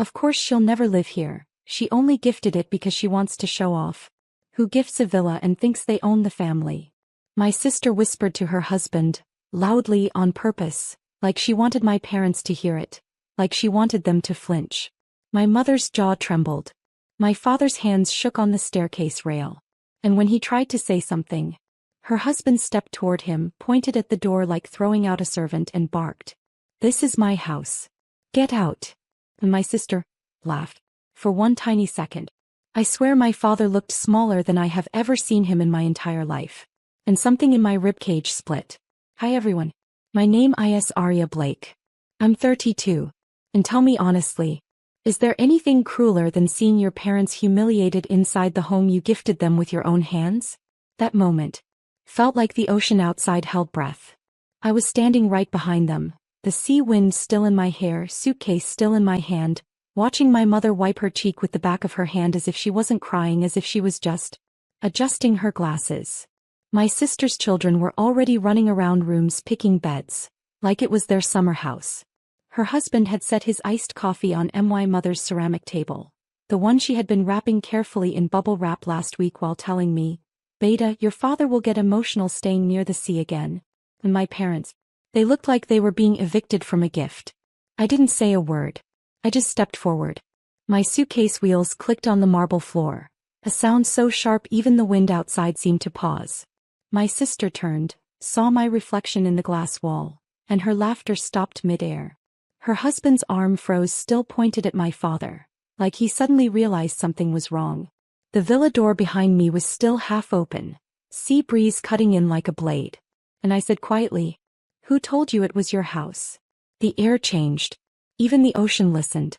Of course she'll never live here. She only gifted it because she wants to show off. Who gifts a villa and thinks they own the family? My sister whispered to her husband, loudly on purpose, like she wanted my parents to hear it, like she wanted them to flinch. My mother's jaw trembled. My father's hands shook on the staircase rail. And when he tried to say something, her husband stepped toward him, pointed at the door like throwing out a servant, and barked, "This is my house. Get out." And my sister laughed. For one tiny second. I swear my father looked smaller than I have ever seen him in my entire life. And something in my ribcage split. Hi everyone. My name is Arya Blake. I'm 32. And tell me honestly, is there anything crueler than seeing your parents humiliated inside the home you gifted them with your own hands? That moment felt like the ocean outside held breath. I was standing right behind them, the sea wind still in my hair, suitcase still in my hand, watching my mother wipe her cheek with the back of her hand as if she wasn't crying, as if she was just adjusting her glasses. My sister's children were already running around rooms picking beds, like it was their summer house. Her husband had set his iced coffee on my mother's ceramic table, the one she had been wrapping carefully in bubble wrap last week, while telling me, "Beta, your father will get emotional staying near the sea again." And my parents, they looked like they were being evicted from a gift. I didn't say a word. I just stepped forward. My suitcase wheels clicked on the marble floor, a sound so sharp even the wind outside seemed to pause. My sister turned, saw my reflection in the glass wall, and her laughter stopped mid-air. Her husband's arm froze, still pointed at my father, like he suddenly realized something was wrong. The villa door behind me was still half open, sea breeze cutting in like a blade. And I said quietly, "Who told you it was your house?" The air changed. Even the ocean listened.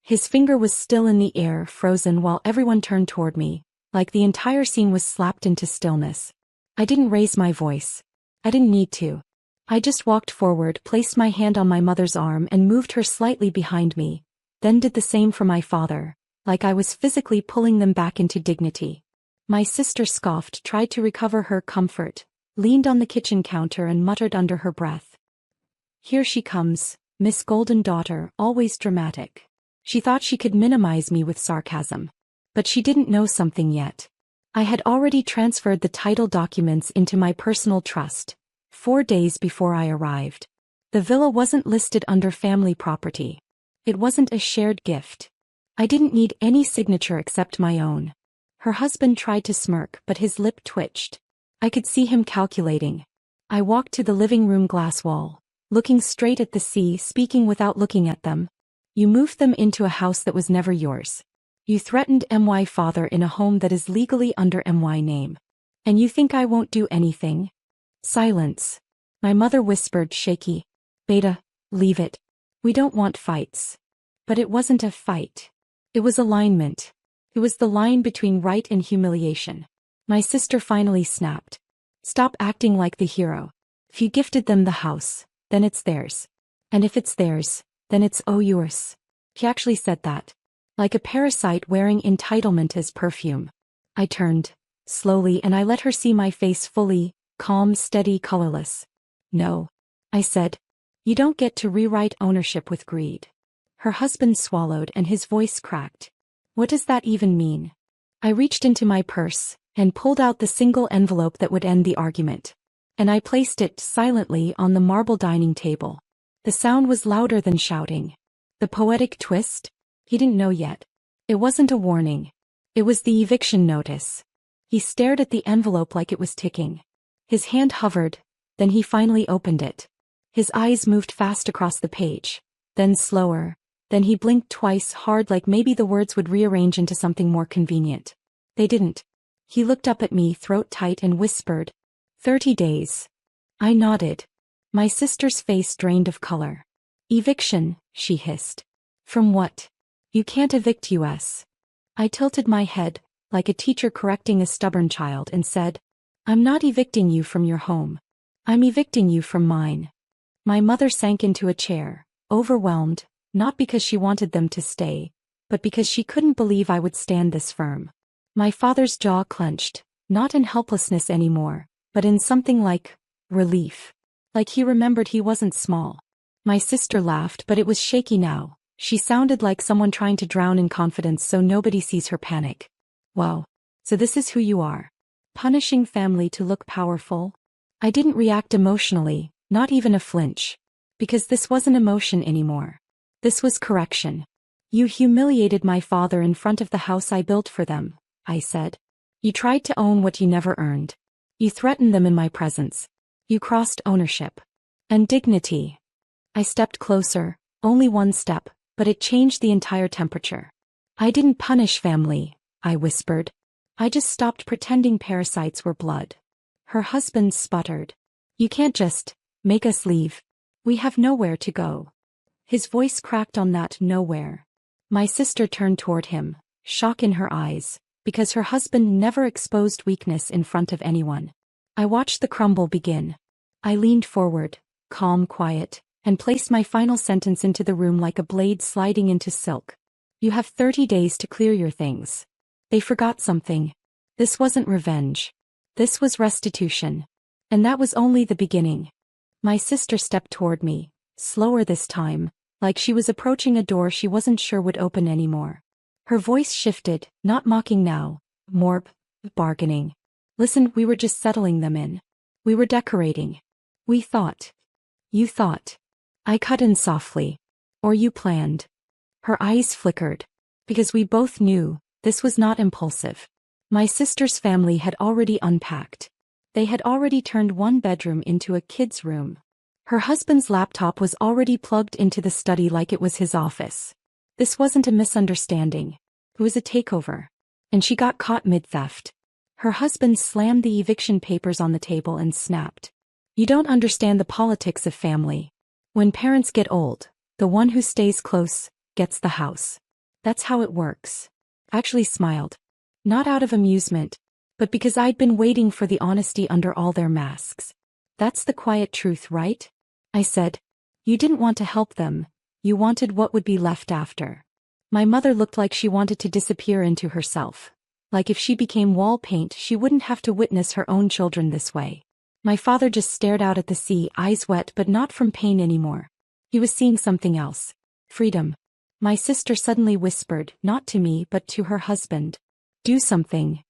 His finger was still in the air, frozen, while everyone turned toward me, like the entire scene was slapped into stillness. I didn't raise my voice. I didn't need to. I just walked forward, placed my hand on my mother's arm and moved her slightly behind me, then did the same for my father, like I was physically pulling them back into dignity. My sister scoffed, tried to recover her comfort, leaned on the kitchen counter and muttered under her breath, "Here she comes, Miss Golden Daughter, always dramatic." She thought she could minimize me with sarcasm. But she didn't know something yet. I had already transferred the title documents into my personal trust, 4 days before I arrived. The villa wasn't listed under family property. It wasn't a shared gift. I didn't need any signature except my own. Her husband tried to smirk, but his lip twitched. I could see him calculating. I walked to the living room glass wall, looking straight at the sea, speaking without looking at them. "You moved them into a house that was never yours. You threatened my father in a home that is legally under my name. And you think I won't do anything?" Silence. My mother whispered, shaky, "Beta, leave it. We don't want fights." But it wasn't a fight. It was alignment. It was the line between right and humiliation. My sister finally snapped. "Stop acting like the hero. If you gifted them the house, then it's theirs. And if it's theirs, then it's yours." She actually said that. Like a parasite wearing entitlement as perfume. I turned, slowly, and I let her see my face fully, calm, steady, colorless. "No," I said. "You don't get to rewrite ownership with greed." Her husband swallowed and his voice cracked. "What does that even mean?" I reached into my purse and pulled out the single envelope that would end the argument. And I placed it silently on the marble dining table. The sound was louder than shouting. The poetic twist? He didn't know yet. It wasn't a warning. It was the eviction notice. He stared at the envelope like it was ticking. His hand hovered, then he finally opened it. His eyes moved fast across the page, then slower, then he blinked twice hard, like maybe the words would rearrange into something more convenient. They didn't. He looked up at me, throat tight, and whispered, 30 days. I nodded. My sister's face drained of color. "Eviction," she hissed. "From what? You can't evict us." I tilted my head, like a teacher correcting a stubborn child, and said, "I'm not evicting you from your home. I'm evicting you from mine." My mother sank into a chair, overwhelmed, not because she wanted them to stay, but because she couldn't believe I would stand this firm. My father's jaw clenched, not in helplessness anymore, but in something like relief. Like he remembered he wasn't small. My sister laughed, but it was shaky now, She sounded like someone trying to drown in confidence so nobody sees her panic. Wow. So this is who you are. Punishing family to look powerful? I didn't react emotionally, not even a flinch. Because this wasn't emotion anymore. This was correction. You humiliated my father in front of the house I built for them, I said. You tried to own what you never earned. You threatened them in my presence. You crossed ownership. And dignity. I stepped closer, only one step, but it changed the entire temperature. I didn't punish family, I whispered. I just stopped pretending parasites were blood. Her husband sputtered. You can't just make us leave. We have nowhere to go. His voice cracked on that nowhere. My sister turned toward him, shock in her eyes, because her husband never exposed weakness in front of anyone. I watched the crumble begin. I leaned forward, calm, quiet, and placed my final sentence into the room like a blade sliding into silk. You have 30 days to clear your things. They forgot something. This wasn't revenge. This was restitution. And that was only the beginning. My sister stepped toward me, slower this time, like she was approaching a door she wasn't sure would open anymore. Her voice shifted, not mocking now, more bargaining. Listen, we were just settling them in. We were decorating. We thought. You thought. I cut in softly. Or you planned. Her eyes flickered. Because we both knew, this was not impulsive. My sister's family had already unpacked. They had already turned one bedroom into a kid's room. Her husband's laptop was already plugged into the study like it was his office. This wasn't a misunderstanding. It was a takeover. And she got caught mid-theft. Her husband slammed the eviction papers on the table and snapped. You don't understand the politics of family. When parents get old, the one who stays close gets the house. That's how it works. I actually smiled. Not out of amusement, but because I'd been waiting for the honesty under all their masks. That's the quiet truth, right? I said. You didn't want to help them. You wanted what would be left after. My mother looked like she wanted to disappear into herself. Like if she became wall paint, she wouldn't have to witness her own children this way. My father just stared out at the sea, eyes wet but not from pain anymore. He was seeing something else. Freedom. My sister suddenly whispered, not to me but to her husband. Do something.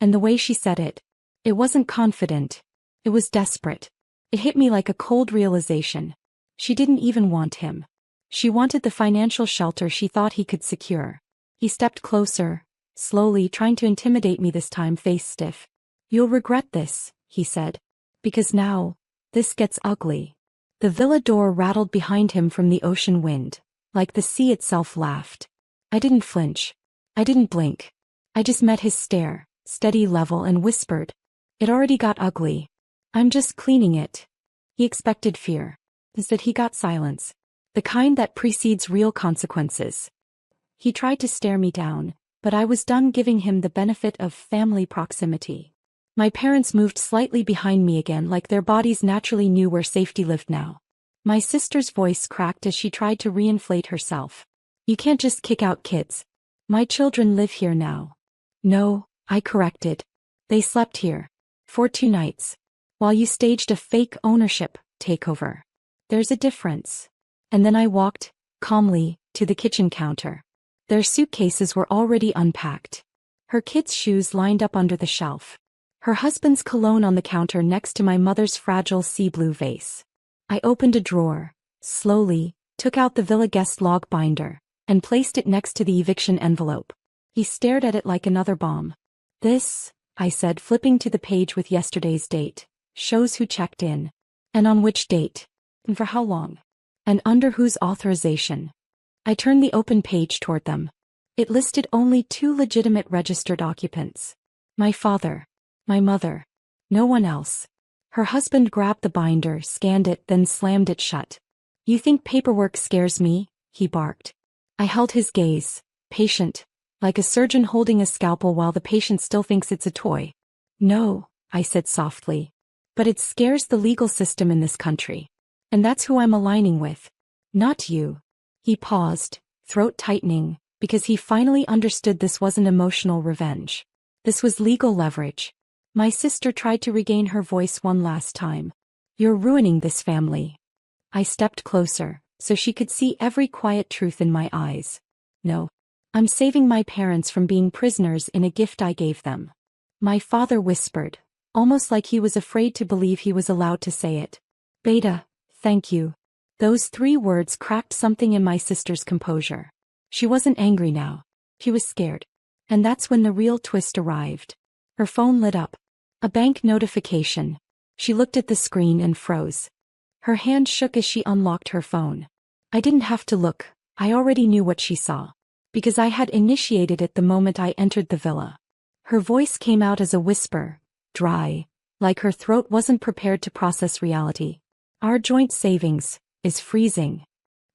And the way she said it. It wasn't confident. It was desperate. It hit me like a cold realization. She didn't even want him. She wanted the financial shelter she thought he could secure. He stepped closer, slowly, trying to intimidate me this time, face stiff. You'll regret this, he said. Because now, this gets ugly. The villa door rattled behind him from the ocean wind, like the sea itself laughed. I didn't flinch. I didn't blink. I just met his stare, steady, level, and whispered. It already got ugly. I'm just cleaning it. He expected fear. Instead he got silence. The kind that precedes real consequences. He tried to stare me down, but I was done giving him the benefit of family proximity. My parents moved slightly behind me again, like their bodies naturally knew where safety lived now. My sister's voice cracked as she tried to reinflate herself. You can't just kick out kids. My children live here now. No, I corrected. They slept here. For 2 nights. While you staged a fake ownership takeover. There's a difference. And then I walked, calmly, to the kitchen counter. Their suitcases were already unpacked. Her kids' shoes lined up under the shelf. Her husband's cologne on the counter next to my mother's fragile sea blue vase. I opened a drawer, slowly, took out the villa guest log binder, and placed it next to the eviction envelope. He stared at it like another bomb. This, I said, flipping to the page with yesterday's date, shows who checked in. And on which date? And for how long? And under whose authorization? I turned the open page toward them. It listed only 2 legitimate registered occupants. My father. My mother. No one else. Her husband grabbed the binder, scanned it, then slammed it shut. You think paperwork scares me? He barked. I held his gaze, patient, like a surgeon holding a scalpel while the patient still thinks it's a toy. No, I said softly. But it scares the legal system in this country. And that's who I'm aligning with. Not you. He paused, throat tightening, because he finally understood this wasn't emotional revenge. This was legal leverage. My sister tried to regain her voice one last time. You're ruining this family. I stepped closer, so she could see every quiet truth in my eyes. No. I'm saving my parents from being prisoners in a gift I gave them. My father whispered, almost like he was afraid to believe he was allowed to say it. Beta, thank you. Those 3 words cracked something in my sister's composure. She wasn't angry now. She was scared. And that's when the real twist arrived. Her phone lit up. A bank notification. She looked at the screen and froze. Her hand shook as she unlocked her phone. I didn't have to look. I already knew what she saw. Because I had initiated it the moment I entered the villa. Her voice came out as a whisper, dry, like her throat wasn't prepared to process reality. Our joint savings is freezing.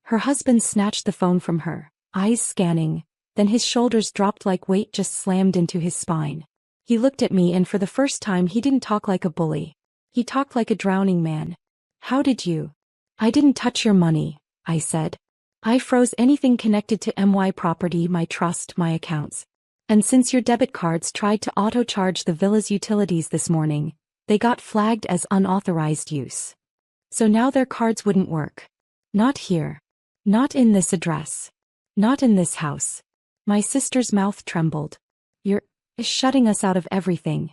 Her husband snatched the phone from her, eyes scanning, then his shoulders dropped like weight just slammed into his spine. He looked at me and for the first time he didn't talk like a bully. He talked like a drowning man. How did you? I didn't touch your money, I said. I froze anything connected to my property, my trust, my accounts. And since your debit cards tried to auto-charge the villa's utilities this morning, they got flagged as unauthorized use. So now their cards wouldn't work. Not here. Not in this address. Not in this house. My sister's mouth trembled. You're shutting us out of everything.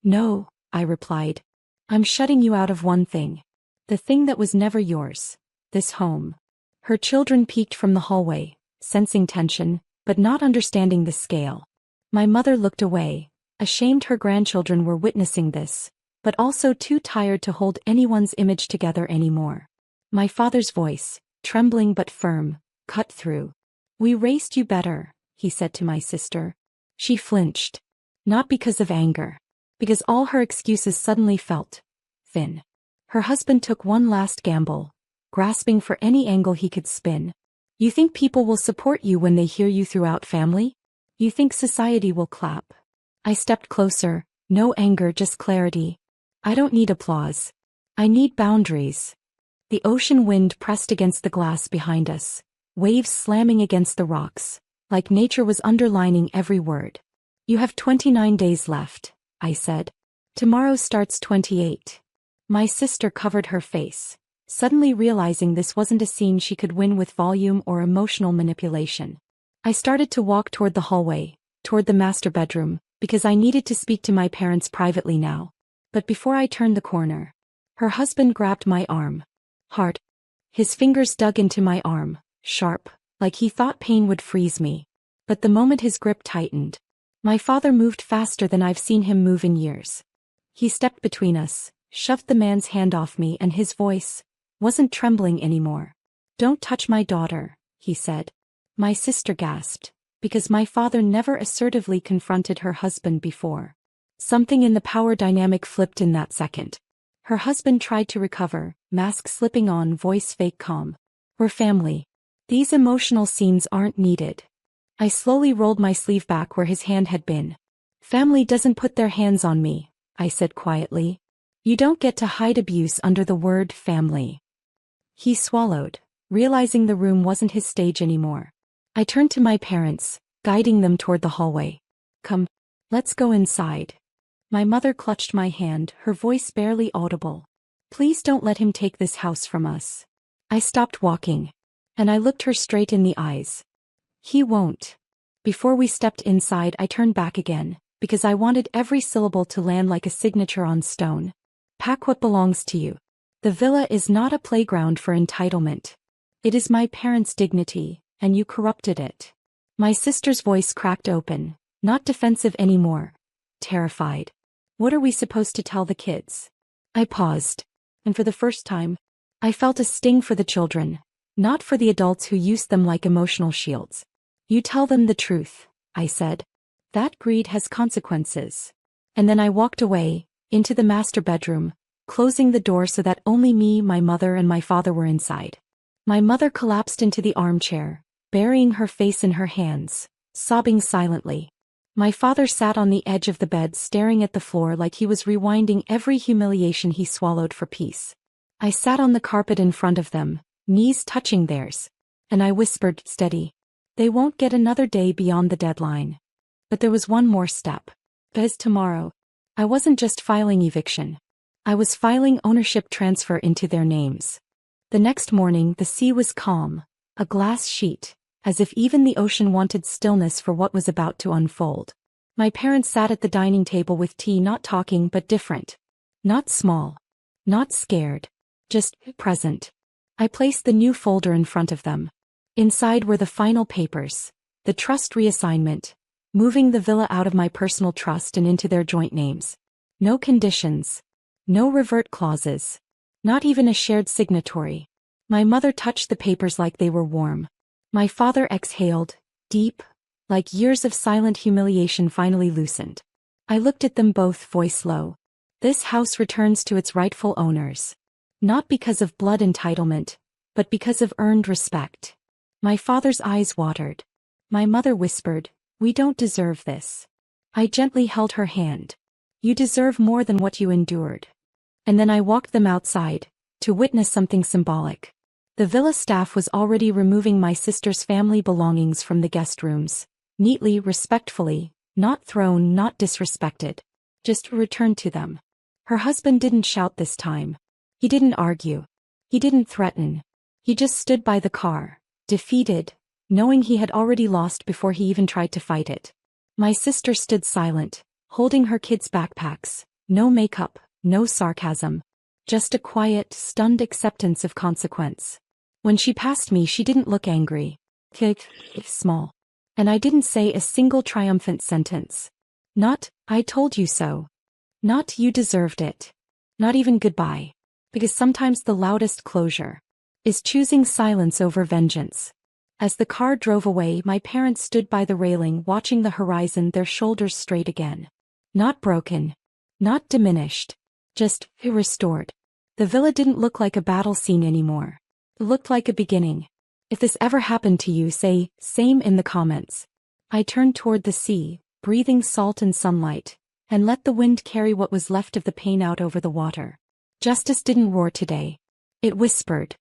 No, I replied. I'm shutting you out of one thing. The thing that was never yours. This home. Her children peeked from the hallway, sensing tension, but not understanding the scale. My mother looked away, ashamed her grandchildren were witnessing this, but also too tired to hold anyone's image together anymore. My father's voice, trembling but firm, cut through. We raised you better, he said to my sister. She flinched. Not because of anger. Because all her excuses suddenly felt thin. Her husband took one last gamble, grasping for any angle he could spin. You think people will support you when they hear you throughout family? You think society will clap? I stepped closer, no anger, just clarity. I don't need applause. I need boundaries. The ocean wind pressed against the glass behind us, waves slamming against the rocks, like nature was underlining every word. You have 29 days left, I said. Tomorrow starts 28. My sister covered her face, suddenly realizing this wasn't a scene she could win with volume or emotional manipulation. I started to walk toward the hallway, toward the master bedroom, because I needed to speak to my parents privately now. But before I turned the corner, her husband grabbed my arm. Hard. His fingers dug into my arm, sharp, like he thought pain would freeze me. But the moment his grip tightened, my father moved faster than I've seen him move in years. He stepped between us, shoved the man's hand off me, and his voice wasn't trembling anymore. Don't touch my daughter, he said. My sister gasped, because my father never assertively confronted her husband before. Something in the power dynamic flipped in that second. Her husband tried to recover, mask slipping on, voice fake calm. We're family. These emotional scenes aren't needed. I slowly rolled my sleeve back where his hand had been. Family doesn't put their hands on me, I said quietly. You don't get to hide abuse under the word family. He swallowed, realizing the room wasn't his stage anymore. I turned to my parents, guiding them toward the hallway. Come, let's go inside. My mother clutched my hand, her voice barely audible. Please don't let him take this house from us. I stopped walking, and I looked her straight in the eyes. He won't. Before we stepped inside, I turned back again, because I wanted every syllable to land like a signature on stone. Pack what belongs to you. The villa is not a playground for entitlement. It is my parents' dignity, and you corrupted it. My sister's voice cracked open, not defensive anymore. Terrified. What are we supposed to tell the kids? I paused, and for the first time, I felt a sting for the children, not for the adults who used them like emotional shields. You tell them the truth, I said. That greed has consequences. And then I walked away, into the master bedroom, closing the door so that only me, my mother, and my father were inside. My mother collapsed into the armchair, burying her face in her hands, sobbing silently. My father sat on the edge of the bed staring at the floor like he was rewinding every humiliation he swallowed for peace. I sat on the carpet in front of them, knees touching theirs, and I whispered, steady. They won't get another day beyond the deadline. But there was one more step. Because tomorrow, I wasn't just filing eviction. I was filing ownership transfer into their names. The next morning the sea was calm, a glass sheet, as if even the ocean wanted stillness for what was about to unfold. My parents sat at the dining table with tea, not talking but different. Not small. Not scared. Just present. I placed the new folder in front of them. Inside were the final papers, the trust reassignment, moving the villa out of my personal trust and into their joint names. No conditions. No revert clauses. Not even a shared signatory. My mother touched the papers like they were warm. My father exhaled, deep, like years of silent humiliation finally loosened. I looked at them both, voice low. This house returns to its rightful owners. Not because of blood entitlement, but because of earned respect. My father's eyes watered. My mother whispered, "We don't deserve this." I gently held her hand. "You deserve more than what you endured." And then I walked them outside, to witness something symbolic. The villa staff was already removing my sister's family belongings from the guest rooms. Neatly, respectfully, not thrown, not disrespected. Just returned to them. Her husband didn't shout this time. He didn't argue. He didn't threaten. He just stood by the car, defeated, knowing he had already lost before he even tried to fight it. My sister stood silent, holding her kids' backpacks. No makeup, no sarcasm. Just a quiet, stunned acceptance of consequence. When she passed me, she didn't look angry. Small. And I didn't say a single triumphant sentence. Not, "I told you so." Not, "You deserved it." Not even goodbye. Because sometimes the loudest closure is choosing silence over vengeance. As the car drove away, my parents stood by the railing watching the horizon, their shoulders straight again. Not broken. Not diminished. Just restored. The villa didn't look like a battle scene anymore. It looked like a beginning. If this ever happened to you, say, same in the comments. I turned toward the sea, breathing salt and sunlight, and let the wind carry what was left of the pain out over the water. Justice didn't roar today. It whispered.